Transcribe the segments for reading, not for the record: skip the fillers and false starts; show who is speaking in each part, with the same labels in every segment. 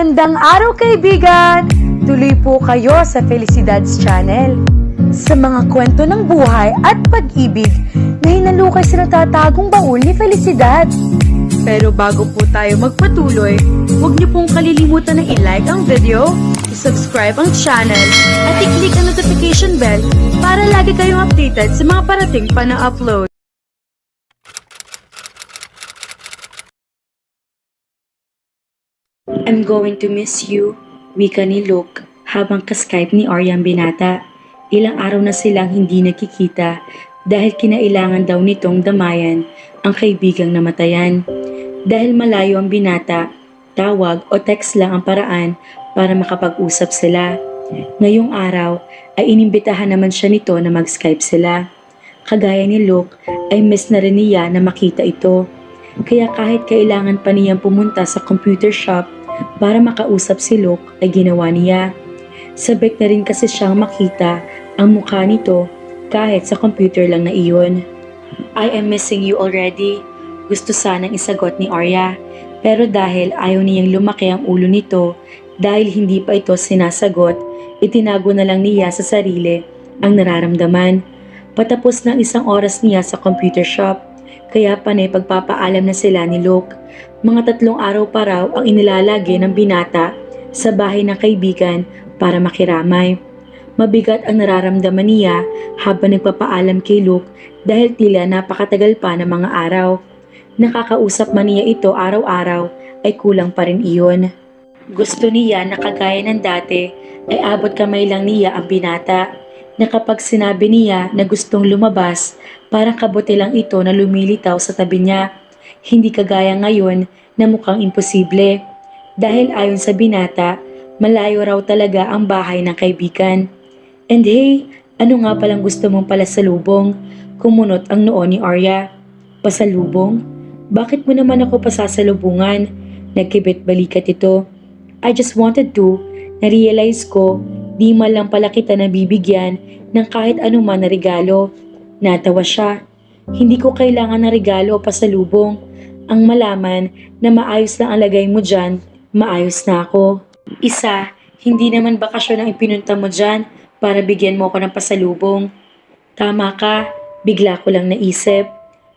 Speaker 1: Magandang araw kaibigan! Tuloy po kayo sa Felicidad's Channel. Sa mga kwento ng buhay at pag-ibig na hinalukay sa natatagong baul ni Felicidad. Pero bago po tayo magpatuloy, huwag niyo pong kalilimutan na i-like ang video, i-subscribe ang channel, at i-click ang notification bell para lagi kayong updated sa mga parating pa na upload.
Speaker 2: I'm going to miss you, wika ni Luke habang ka-Skype ni Arya ang binata. Ilang araw na silang hindi nakikita dahil kinailangan daw nitong damayan ang kaibigang namatayan. Dahil malayo ang binata, tawag o text lang ang paraan para makapag-usap sila. Ngayong araw ay inimbitahan naman siya nito na mag-Skype sila. Kagaya ni Luke ay miss na rin niya na makita ito. Kaya kahit kailangan pa niyang pumunta sa computer shop para makausap si Luke ay ginawa niya. Sabik na rin kasi siyang makita ang mukha nito kahit sa computer lang na iyon. I am missing you already. Gusto sanang isagot ni Arya, pero dahil ayaw niyang lumaki ang ulo nito dahil hindi pa ito sinasagot, itinago na lang niya sa sarili ang nararamdaman. Patapos ng 1 oras niya sa computer shop, kaya panay pagpapaalam na sila ni Luke. Mga 3 araw pa raw ang inilalagay ng binata sa bahay ng kaibigan para makiramay. Mabigat ang nararamdaman niya habang nagpapaalam kay Luke dahil tila napakatagal pa ng mga araw. Nakakausap man niya ito araw-araw ay kulang pa rin iyon. Gusto niya na kagaya ng dati ay abot kamay lang niya ang binata, na kapag sinabi niya na gustong lumabas, parang kabuti lang ito na lumilitaw sa tabi niya. Hindi kagaya ngayon na mukhang imposible. Dahil ayon sa binata, malayo raw talaga ang bahay ng kaibigan. And hey, ano nga palang gusto mong palasalubong? Kumunot ang noo ni Arya. Pasalubong? Bakit mo naman ako pasasalubungan? Nagkibit balikat ito. I just wanted to. Narealize ko, di man lang pala kita nabibigyan ng kahit anuman na regalo. Natawa siya. Hindi ko kailangan ng regalo o pasalubong. Ang malaman na maayos lang ang lagay mo dyan, maayos na ako. Isa, hindi naman bakasyon ang ipinunta mo dyan para bigyan mo ako ng pasalubong. Tama ka, bigla ko lang naisip.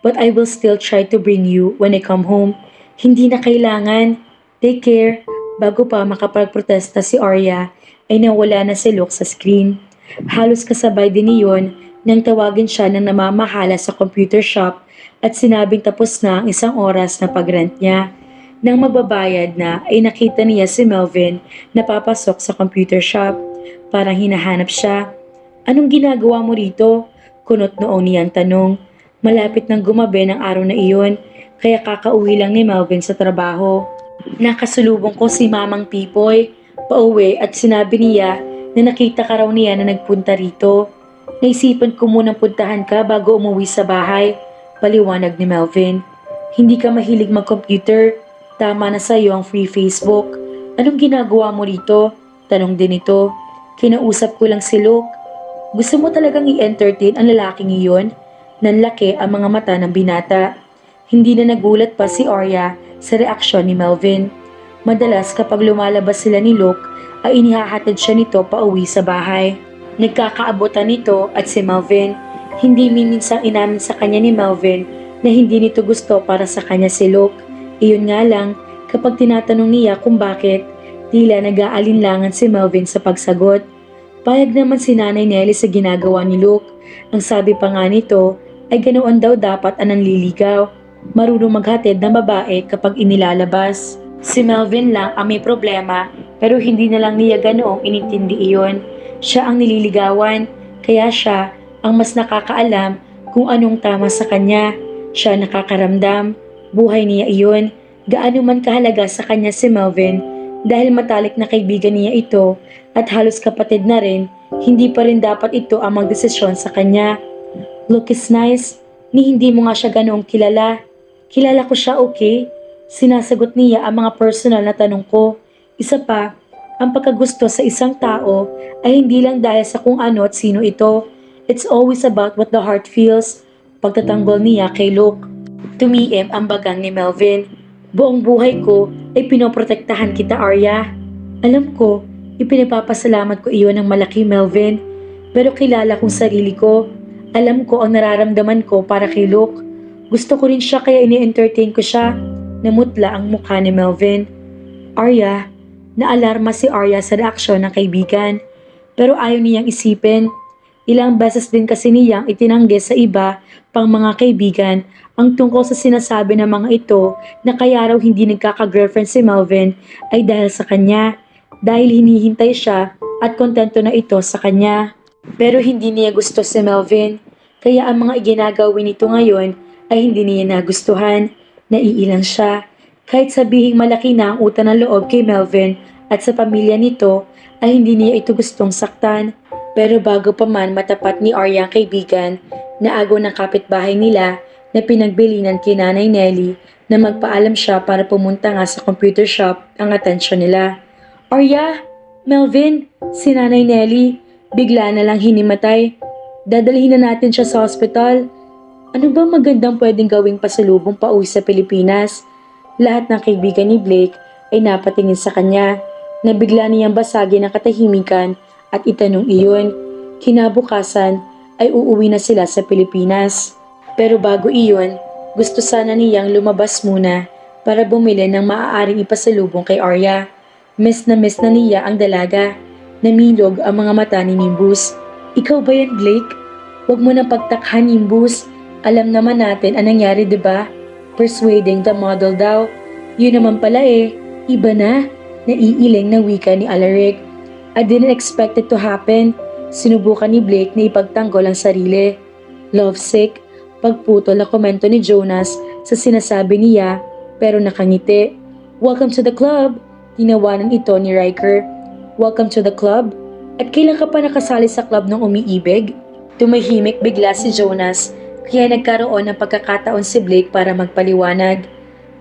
Speaker 2: But I will still try to bring you when I come home. Hindi na kailangan. Take care. Bago pa makapagprotesta si Arya, ay nawala na si Luke sa screen. Halos kasabay din iyon nang tawagin siya ng namamahala sa computer shop at sinabing tapos na ang 1 oras na pag-rent niya. Nang magbabayad na ay nakita niya si Melvin na papasok sa computer shop. Parang hinahanap siya. Anong ginagawa mo rito? Kunot noong niyang tanong. Malapit nang gumabi ng araw na iyon, kaya kakauwi lang ni Melvin sa trabaho. Nakasulubong ko si Mamang Pipoy pauwi at sinabi niya na nakita ka raw niya na nagpunta rito. Naisipan ko munang puntahan ka bago umuwi sa bahay, paliwanag ni Melvin. Hindi ka mahilig mag-computer, tama na sa iyo ang free Facebook. Anong ginagawa mo rito? Tanong din ito. Kinausap ko lang si Luke. Gusto mo talagang i-entertain ang lalaking iyon? Nanlaki ang mga mata ng binata. Hindi na nagulat pa si Arya sa reaksyon ni Melvin. Madalas kapag lumalabas sila ni Luke ay inihahatid siya nito pauwi sa bahay. Nagkakaabutan nito at si Melvin. Hindi minsang inamin sa kanya ni Melvin na hindi nito gusto para sa kanya si Luke. Iyon nga lang, kapag tinatanong niya kung bakit, tila nag-aalinlangan si Melvin sa pagsagot. Payag naman si Nanay Nelly sa ginagawa ni Luke. Ang sabi pa nga nito ay ganoon daw dapat ang nanliligaw. Marunong maghatid ng babae kapag inilalabas. Si Melvin lang ang may problema pero hindi na lang niya ganoong inintindi iyon. Siya ang nililigawan, kaya siya ang mas nakakaalam kung anong tama sa kanya. Siya nakakaramdam, buhay niya iyon. Gaano man kahalaga sa kanya si Melvin dahil matalik na kaibigan niya ito at halos kapatid na rin, hindi pa rin dapat ito ang magdesisyon sa kanya. Look is nice, ni hindi mo nga siya ganoong kilala. Kilala ko siya, okay? Sinasagot niya ang mga personal na tanong ko. Isa pa, ang pagkagusto sa isang tao ay hindi lang dahil sa kung ano at sino ito. It's always about what the heart feels. Pagtatanggol niya kay Luke. Tumiim ang bagang ni Melvin. Buong buhay ko, ay pinoprotektahan kita, Arya. Alam ko, ipinagpapasalamat ko iyon ng malaki, Melvin. Pero kilala kong sarili ko. Alam ko ang nararamdaman ko para kay Luke. Gusto ko rin siya kaya ini-entertain ko siya. Namutla ang mukha ni Melvin. Arya, naalarma si Arya sa reaksyon ng kaibigan. Pero ayaw niyang isipin. Ilang beses din kasi niyang itinanggi sa iba pang mga kaibigan ang tungkol sa sinasabi ng mga ito na kaya raw hindi nagkaka-girlfriend si Melvin ay dahil sa kanya. Dahil hinihintay siya at kontento na ito sa kanya. Pero hindi niya gusto si Melvin. Kaya ang mga iginagawin nito ngayon ay hindi niya nagustuhan. Naiilang siya. Kahit sabihing malaki na ang utang ng loob kay Melvin at sa pamilya nito ay hindi niya ito gustong saktan. Pero bago pa man matapat ni Arya ang kaibigan, naago ng kapitbahay nila na pinagbilinan kay Nanay Nelly na magpaalam siya para pumunta nga sa computer shop ang atensyon nila. Arya, Melvin, si Nanay Nelly, bigla na lang hinimatay. Dadalhin na natin siya sa hospital. Ano ba magandang pwedeng gawing pasalubong pauwi sa Pilipinas? Lahat ng kaibigan ni Blake ay napatingin sa kanya na bigla niyang basagin ang katahimikan at itanong iyon. Kinabukasan ay uuwi na sila sa Pilipinas. Pero bago iyon, gusto sana niyang lumabas muna para bumili ng maaaring ipasalubong kay Arya. Miss na niya ang dalaga. Namilog ang mga mata ni Nimbus. Ikaw ba yan, Blake? Huwag mo na pagtakhan, Nimbus. Alam naman natin ang nangyari, diba? Persuading the model daw. Yun naman pala iba na. Naiiling na wika ni Alaric. I didn't expect it to happen. Sinubukan ni Blake na ipagtanggol ang sarili. Lovesick, pagputol na komento ni Jonas sa sinasabi niya pero nakangiti. Welcome to the club. Tinawanan ito ni Riker. Welcome to the club? At kailan ka pa nakasali sa club ng umiibig? Tumahimik bigla si Jonas kaya nagkaroon ng pagkakataon si Blake para magpaliwanag.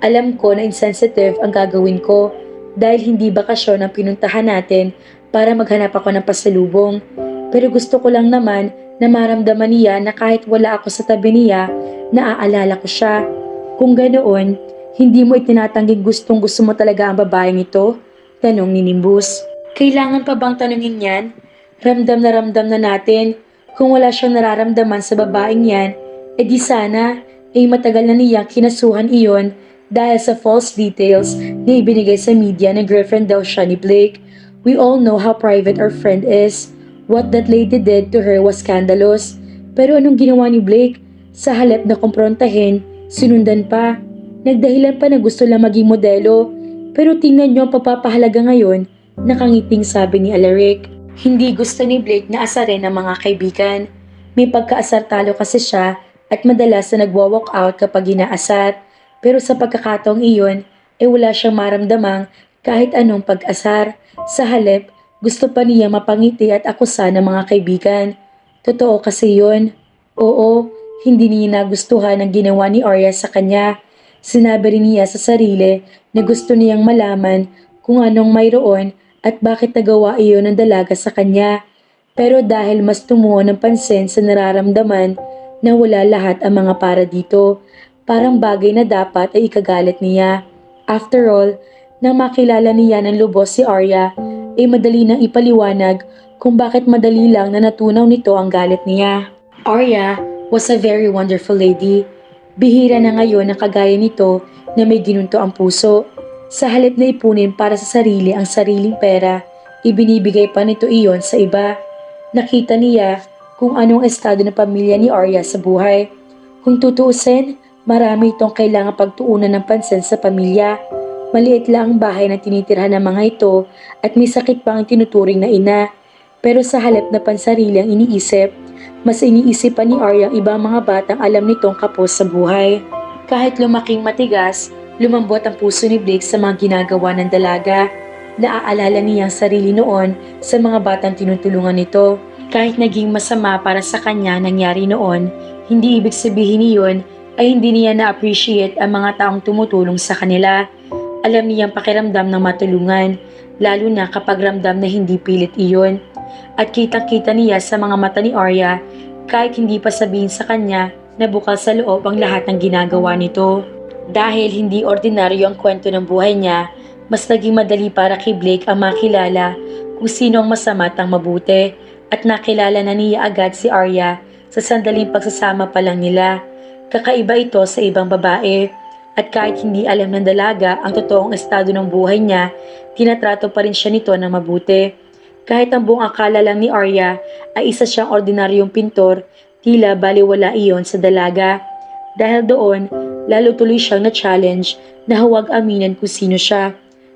Speaker 2: Alam ko na insensitive ang gagawin ko dahil hindi bakasyon ang pinuntahan natin para maghanap ako ng pasalubong. Pero gusto ko lang naman na maramdaman niya na kahit wala ako sa tabi niya, naaalala ko siya. Kung ganoon, hindi mo itinatanggi gustong gusto mo talaga ang babaeng ito? Tanong ni Nimbus. Kailangan pa bang tanungin yan? Ramdam na natin. Kung wala siyang nararamdaman sa babaeng yan, edi sana ay matagal na niyang kinasuhan iyon dahil sa false details na ibinigay sa media na girlfriend daw siya ni Blake. We all know how private our friend is. What that lady did to her was scandalous. Pero anong ginawa ni Blake? Sa halip na kumprontahin, sinundan pa. Nagdahilan pa na gusto lang maging modelo. Pero tingnan niyo ang pagpapahalaga ngayon, nakangiting sabi ni Alaric. Hindi gusto ni Blake na asarin ng mga kaibigan. May pagkaasar talo kasi siya at madalas na nagwa-walk out kapag inaasar. Pero sa pagkakataong iyon, ay wala siyang maramdamang kahit anong pag-asar. Sa halip, gusto pa niya mapangiti at akusa ng mga kaibigan. Totoo kasi yun. Oo, hindi niya nagustuhan ang ginawa ni Arya sa kanya. Sinabi rin niya sa sarili na gusto niyang malaman kung anong mayroon at bakit nagawa iyon ng dalaga sa kanya. Pero dahil mas tumuon ng pansin sa nararamdaman na wala lahat ang mga para dito, parang bagay na dapat ay ikagalit niya. After all, nang makilala niya ng lubos si Arya, ay madali nang ipaliwanag kung bakit madali lang na natunaw nito ang galit niya. Arya was a very wonderful lady. Bihira na ngayon ang kagaya nito na may ginunto ang puso. Sa halip na ipunin para sa sarili ang sariling pera, ibinibigay pa nito iyon sa iba. Nakita niya kung anong estado ng pamilya ni Arya sa buhay. Kung tutuusin, marami itong kailangan pagtuunan ng pansin sa pamilya. Maliit lang ang bahay na tinitirhan ng mga ito at may sakit pa ang tinuturing na ina. Pero sa halip na pansarili ang iniisip, mas iniisip pa ni Arya ang ibang mga batang alam nitong kapos sa buhay. Kahit lumaking matigas, lumambot ang puso ni Blake sa mga ginagawa ng dalaga. Naaalala niya ang sarili noon sa mga batang tinutulungan nito. Kahit naging masama para sa kanya nangyari noon, hindi ibig sabihin niyon ay hindi niya na-appreciate ang mga taong tumutulong sa kanila. Alam niyang pakiramdam ng matulungan, lalo na kapag ramdam na hindi pilit iyon. At kitang-kita niya sa mga mata ni Arya, kahit hindi pa sabihin sa kanya na bukal sa loob ang lahat ng ginagawa nito. Dahil hindi ordinaryo ang kwento ng buhay niya, Mas naging madali para kay Blake ang makilala kung sino ang masama at ang mabuti, at nakilala na niya agad si Arya sa sandaling pagsasama pa lang nila. Kakaiba ito sa ibang babae, at kahit hindi alam ng dalaga ang totoong estado ng buhay niya, tinatrato pa rin siya nito ng mabuti. Kahit ang buong akala lang ni Arya ay isa siyang ordinaryong pintor, tila baliwala iyon sa dalaga. Dahil doon, lalo tuloy siyang na-challenge na huwag aminin kung sino siya.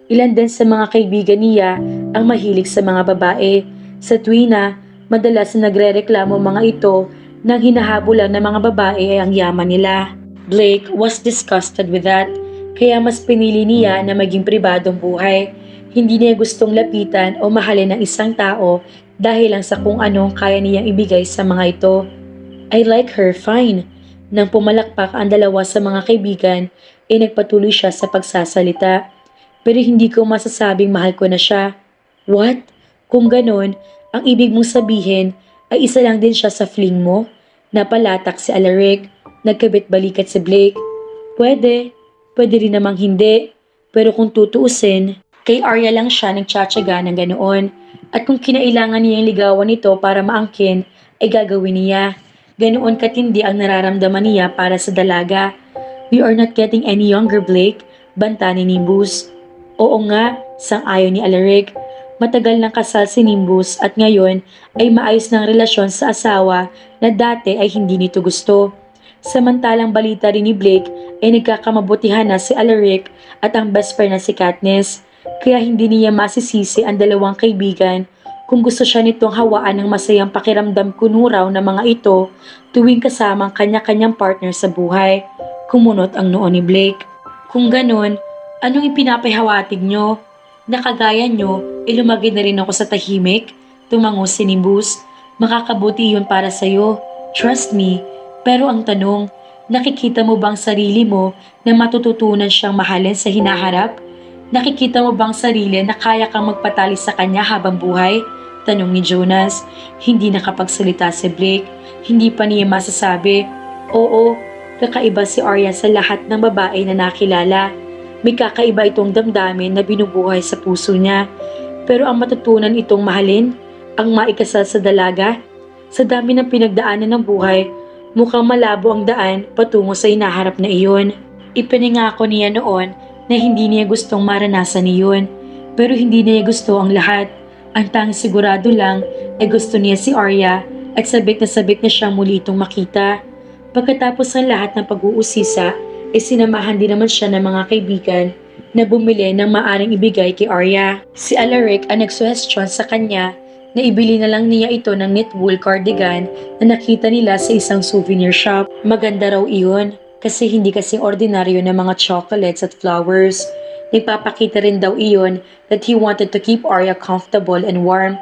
Speaker 2: Ilan din sa mga kaibigan niya ang mahilig sa mga babae. Sa tuwina, madalas na nagrereklamo mga ito nang hinahabulan ng mga babae ay ang yaman nila. Blake was disgusted with that, kaya mas pinili niya na maging pribadong buhay. Hindi niya gustong lapitan o mahalin ng isang tao dahil lang sa kung anong kaya niyang ibigay sa mga ito. I like her, fine. Nang pumalakpak ang dalawa sa mga kaibigan, nagpatuloy siya sa pagsasalita. Pero hindi ko masasabing mahal ko na siya. What? Kung ganon, ang ibig mong sabihin ay isa lang din siya sa fling mo? Napalatak si Alaric. Nagkabit-balikat si Blake. Pwede rin namang hindi. Pero kung tutuusin, kay Arya lang siya nagtsatsaga ng ganoon. At kung kinailangan niyang ligawan ito para maangkin, ay gagawin niya. Ganoon katindi ang nararamdaman niya para sa dalaga. We are not getting any younger, Blake, banta ni Nimbus. Oo nga, sang-ayon ni Alaric. Matagal nang kasal si Nimbus at ngayon ay maayos ng relasyon sa asawa na dati ay hindi nito gusto. Samantalang balita rin ni Blake ay nagkakamabutihan na si Alaric at ang best friend na si Katniss. Kaya hindi niya masisisi ang dalawang kaibigan kung gusto siya nitong hawaan ng masayang pakiramdam kunuraw ng mga ito tuwing kasama ang kanya-kanyang partner sa buhay. Kumunot ang noo ni Blake. Kung ganon, anong ipinapahiwatig nyo? Nakagaya nyo, ilumagay na rin ako sa tahimik. Tumango si Nimbus. Makakabuti yun para sa'yo. Trust me. Pero ang tanong, nakikita mo bang sarili mo na matututunan siyang mahalin sa hinaharap? Nakikita mo bang sarili na kaya kang magpatali sa kanya habang buhay? Tanong ni Jonas. Hindi nakapagsalita si Blake. Hindi pa niya masasabi. Oo, kakaiba si Arya sa lahat ng babae na nakilala. May kakaiba itong damdamin na binubuhay sa puso niya. Pero ang matutunan itong mahalin, ang maikasal sa dalaga, sa dami ng pinagdaanan ng buhay, mukhang malabo ang daan patungo sa hinaharap na iyon. Ipinangako niya noon na hindi niya gustong maranasan iyon. Pero hindi niya gusto ang lahat. Ang tanging sigurado lang ay gusto niya si Arya at sabik na siyang muli itong makita. Pagkatapos ng lahat ng pag-uusisa, sinamahan din naman siya ng mga kaibigan na bumili ng maaring ibigay kay Arya. Si Alaric ang nagsuhestyon sa kanya na ibili na lang niya ito ng knit wool cardigan na nakita nila sa isang souvenir shop. Maganda raw iyon kasi hindi kasing ordinaryo na mga chocolates at flowers. Nagpapakita rin daw iyon that he wanted to keep Arya comfortable and warm.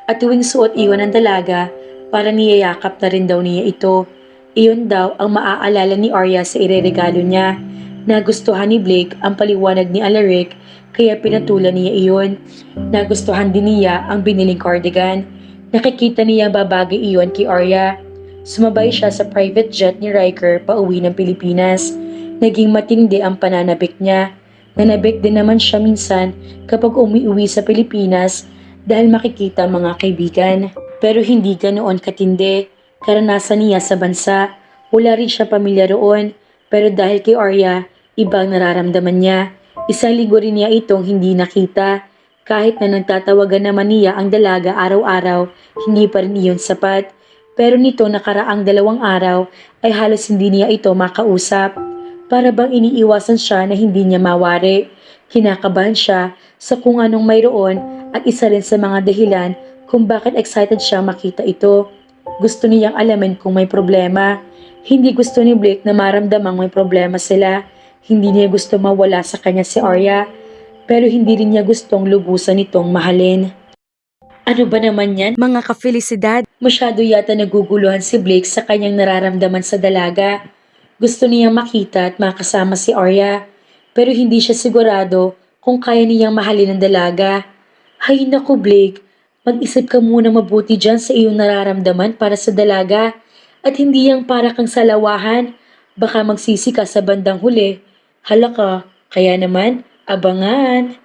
Speaker 2: At tuwing suot iyon ng dalaga, para niyayakap na rin daw niya ito. Iyon daw ang maaalala ni Arya sa ireregalo niya. Nagustuhan ni Blake ang paliwanag ni Alaric kaya pinatulan niya iyon. Nagustuhan din niya ang biniling cardigan. Nakikita niya babagay iyon kay Arya. Sumabay siya sa private jet ni Riker pauwi ng Pilipinas. Naging matindi ang pananabik niya. Nanabik din naman siya minsan kapag umiuwi sa Pilipinas dahil makikita mga kaibigan. Pero hindi ganoon katindi. Karanasan niya sa bansa. Wala rin siya pamilya roon. Pero dahil kay Arya, ibang nararamdaman niya. Isang linggo rin niya itong hindi nakita. Kahit na nagtatawagan naman niya ang dalaga araw-araw, hindi pa rin iyon sapat. Pero nito nakaraang 2 araw ay halos hindi niya ito makausap. Para bang iniiwasan siya na hindi niya mawari. Kinakabahan siya sa kung anong mayroon at isa rin sa mga dahilan kung bakit excited siya makita ito. Gusto niyang alamin kung may problema. Hindi gusto ni Blake na maramdamang may problema sila. Hindi niya gusto mawala sa kanya si Arya. Pero hindi rin niya gustong lubusan itong mahalin. Ano ba naman yan?
Speaker 1: Mga ka-felisidad,
Speaker 2: Masyado yata naguguluhan si Blake sa kanyang nararamdaman sa dalaga. Gusto niyang makita at makasama si Arya. Pero hindi siya sigurado kung kaya niyang mahalin ang dalaga. Hay naku Blake, mag-isip ka muna mabuti dyan sa iyong nararamdaman para sa dalaga at hindi yang para kang salawahan. Baka magsisi ka sa bandang huli. Hala ka, kaya naman, abangan.